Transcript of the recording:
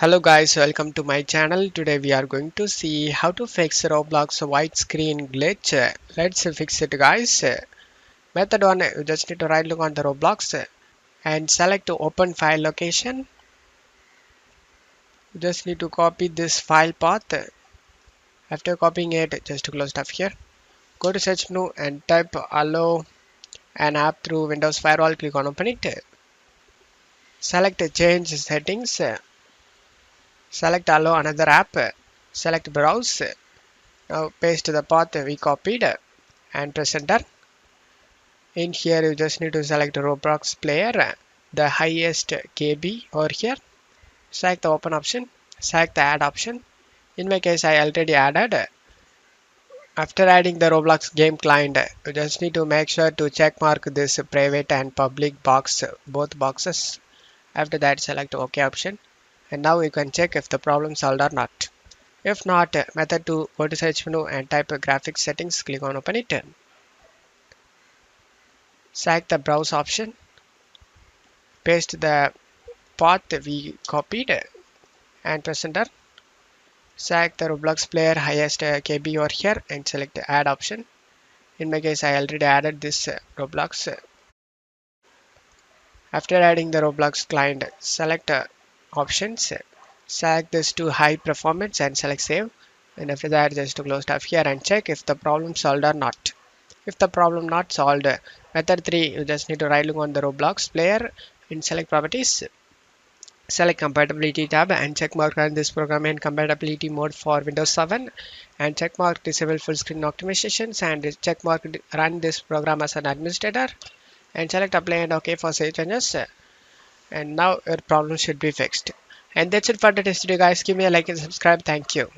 Hello guys, welcome to my channel. Today we are going to see how to fix Roblox white screen glitch. Let's fix it guys. Method 1, you just need to right click on the Roblox and select to open file location. You just need to copy this file path. After copying it, just to close stuff here. Go to search menu and type allow an app through Windows Firewall. Click on open it. Select change settings. Select allow another app. Select browse. Now paste the path we copied and press enter. In here you just need to select Roblox player, the highest KB over here. Select the open option, select the add option. In my case I already added. After adding the Roblox game client, you just need to make sure to check mark this private and public box, both boxes. After that select OK option, and now you can check if the problem solved or not. If not, method 2, go to search menu and type graphics settings, click on open it. Select the browse option, paste the path we copied and press enter. Select the Roblox player highest KB over here and select the add option. In my case I already added this Roblox. After adding the Roblox client, select options, select this to high performance and select save, and after that just to close stuff here and check if the problem solved or not. If the problem not solved, method 3, you just need to right click on the Roblox player and select properties. Select compatibility tab and check mark run this program in compatibility mode for Windows 7 and check mark disable full screen optimizations and check mark run this program as an administrator and select apply and OK for save changes, and now your problem should be fixed. And that's it for today's video guys. Give me a like and subscribe. Thank you.